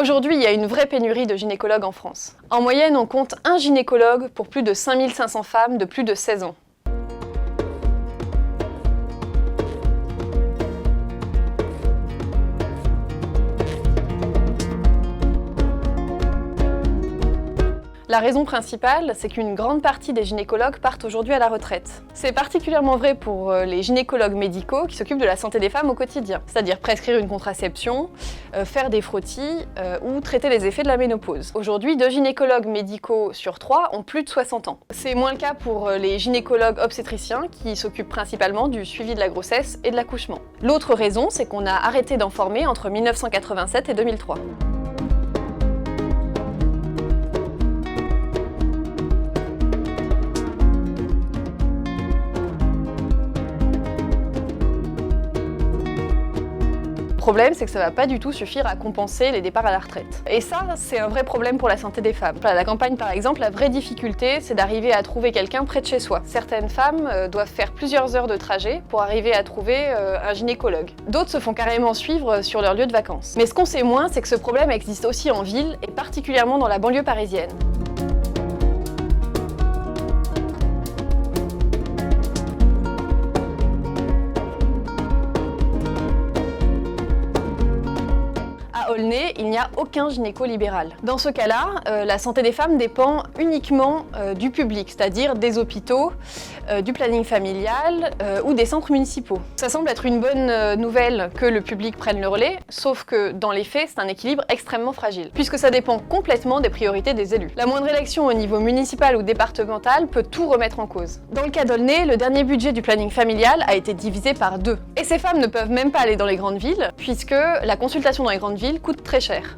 Aujourd'hui, il y a une vraie pénurie de gynécologues en France. En moyenne, on compte un gynécologue pour plus de 5500 femmes de plus de 16 ans. La raison principale, c'est qu'une grande partie des gynécologues partent aujourd'hui à la retraite. C'est particulièrement vrai pour les gynécologues médicaux qui s'occupent de la santé des femmes au quotidien, c'est-à-dire prescrire une contraception, faire des frottis ou traiter les effets de la ménopause. Aujourd'hui, 2 gynécologues médicaux sur 3 ont plus de 60 ans. C'est moins le cas pour les gynécologues obstétriciens qui s'occupent principalement du suivi de la grossesse et de l'accouchement. L'autre raison, c'est qu'on a arrêté d'en former entre 1987 et 2003. Le problème, c'est que ça va pas du tout suffire à compenser les départs à la retraite. Et ça, c'est un vrai problème pour la santé des femmes. À la campagne, par exemple, la vraie difficulté, c'est d'arriver à trouver quelqu'un près de chez soi. Certaines femmes doivent faire plusieurs heures de trajet pour arriver à trouver un gynécologue. D'autres se font carrément suivre sur leur lieu de vacances. Mais ce qu'on sait moins, c'est que ce problème existe aussi en ville, et particulièrement dans la banlieue parisienne. À Aulnay, il n'y a aucun gynéco libéral. Dans ce cas-là, la santé des femmes dépend uniquement du public, c'est-à-dire des hôpitaux, du planning familial ou des centres municipaux. Ça semble être une bonne nouvelle que le public prenne le relais, sauf que dans les faits, c'est un équilibre extrêmement fragile, puisque ça dépend complètement des priorités des élus. La moindre élection au niveau municipal ou départemental peut tout remettre en cause. Dans le cas d'Aulnay, le dernier budget du planning familial a été divisé par 2. Et ces femmes ne peuvent même pas aller dans les grandes villes, puisque la consultation dans les grandes villes coûte très cher.